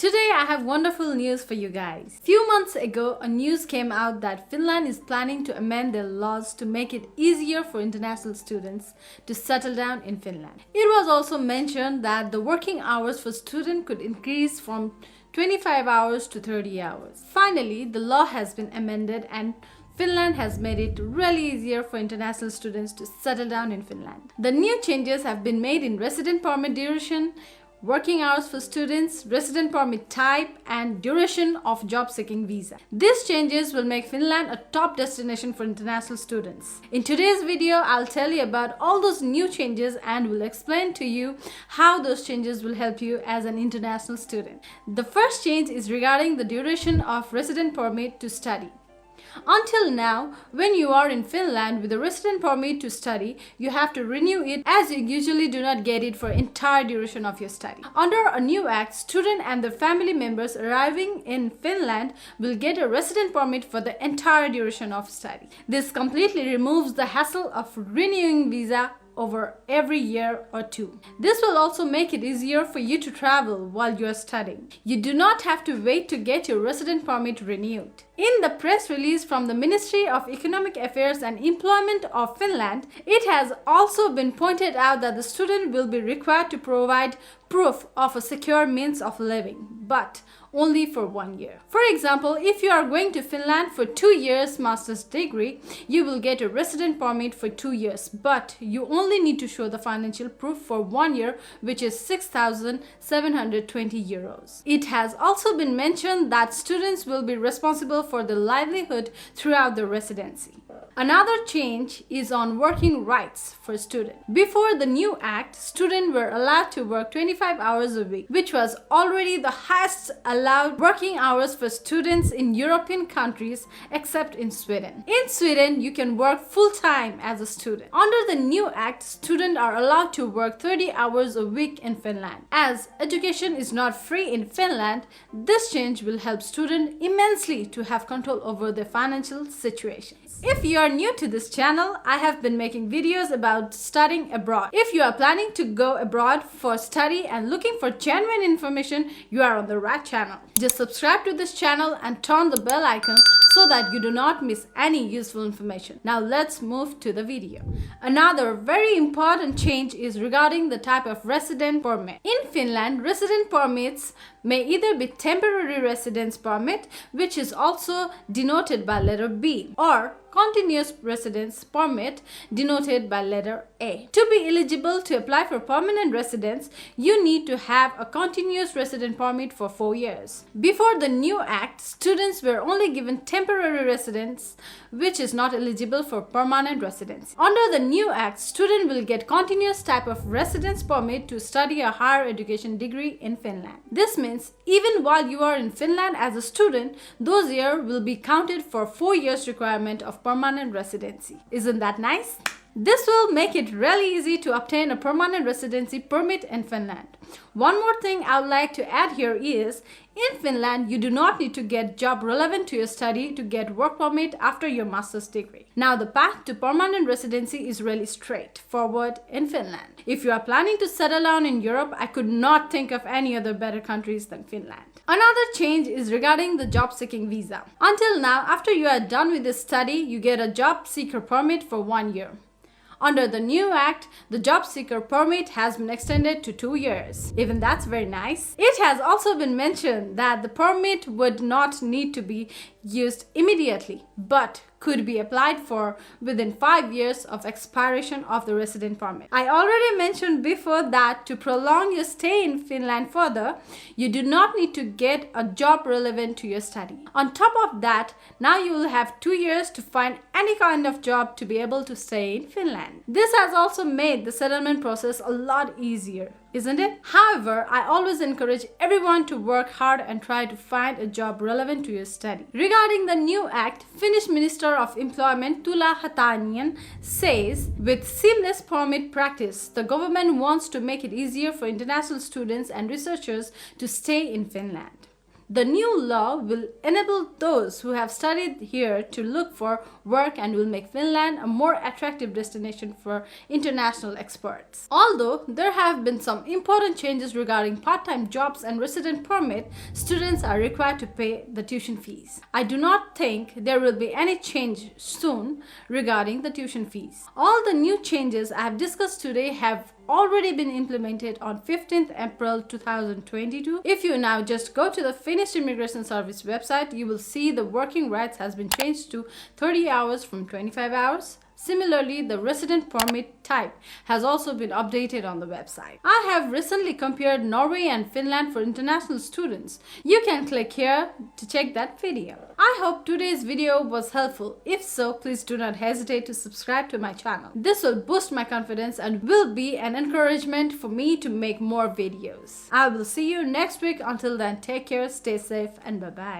Today I have wonderful news for you guys. Few months ago, a news came out that Finland is planning to amend their laws to make it easier for international students to settle down in Finland. It was also mentioned that the working hours for students could increase from 25 hours to 30 hours. Finally, the law has been amended and Finland has made it really easier for international students to settle down in Finland. The new changes have been made in resident permit duration, working hours for students, resident permit type, and duration of job-seeking visa. These changes will make Finland a top destination for international students. In today's video, I'll tell you about all those new changes and will explain to you how those changes will help you as an international student. The first change is regarding the duration of resident permit to study. Until now, when you are in Finland with a resident permit to study, you have to renew it as you usually do not get it for entire duration of your study. Under a new act, students and their family members arriving in Finland will get a resident permit for the entire duration of study. This completely removes the hassle of renewing visa over every year or two. This will also make it easier for you to travel while you are studying. You do not have to wait to get your resident permit renewed. In the press release from the Ministry of Economic Affairs and Employment of Finland, it has also been pointed out that the student will be required to provide proof of a secure means of living, but only for 1 year. For example, if you are going to Finland for 2 years master's degree, you will get a resident permit for 2 years, but you only need to show the financial proof for 1 year, which is 6,720 euros. It has also been mentioned that students will be responsible for their livelihood throughout their residency. Another change is on working rights for students. Before the new act, students were allowed to work 25 hours a week, which was already the highest allowed working hours for students in European countries except in Sweden. In Sweden, you can work full-time as a student. Under the new act, students are allowed to work 30 hours a week in Finland. As education is not free in Finland, this change will help students immensely to have control over their financial situations. If you are new to this channel, I have been making videos about studying abroad. If you are planning to go abroad for study and looking for genuine information, you are on the right channel. Just subscribe to this channel and turn the bell icon so that you do not miss any useful information. Now let's move to the video. Another very important change is regarding the type of resident permit. In Finland, resident permits may either be temporary residence permit, which is also denoted by letter B, or continuous residence permit denoted by letter A. To be eligible to apply for permanent residence, you need to have a continuous resident permit for 4 years. Before the new act, students were only given temporary residence, which is not eligible for permanent residence. Under the new act, students will get continuous type of residence permit to study a higher education degree in Finland. This means even while you are in Finland as a student, those years will be counted for 4 years requirement of permanent residency. Isn't that nice? This will make it really easy to obtain a permanent residency permit in Finland. One more thing I would like to add here is, in Finland, you do not need to get job relevant to your study to get work permit after your master's degree. Now the path to permanent residency is really straightforward in Finland. If you are planning to settle down in Europe, I could not think of any other better countries than Finland. Another change is regarding the job-seeking visa. Until now, after you are done with the study, you get a job seeker permit for 1 year. Under the new act, the job seeker permit has been extended to 2 years. Even that's very nice. It has also been mentioned that the permit would not need to be used immediately, but could be applied for within 5 years of expiration of the resident permit. I already mentioned before that to prolong your stay in Finland further, you do not need to get a job relevant to your study. On top of that, now you will have 2 years to find any kind of job to be able to stay in Finland. This has also made the settlement process a lot easier, isn't it? However, I always encourage everyone to work hard and try to find a job relevant to your study. Regarding the new act, Finnish Minister of Employment Tuula Haatainen says, with seamless permit practice, the government wants to make it easier for international students and researchers to stay in Finland. The new law will enable those who have studied here to look for work and will make Finland a more attractive destination for international experts. Although there have been some important changes regarding part-time jobs and resident permit, students are required to pay the tuition fees. I do not think there will be any change soon regarding the tuition fees. All the new changes I have discussed today have already been implemented on 15th April 2022. If you now just go to the Finnish Immigration Service website, you will see the working rights has been changed to 30 hours from 25 hours. Similarly, the resident permit type has also been updated on the website. I have recently compared Norway and Finland for international students. You can click here to check that video. I hope today's video was helpful. If so, please do not hesitate to subscribe to my channel. This will boost my confidence and will be an encouragement for me to make more videos. I will see you next week. Until then, take care, stay safe, and bye-bye.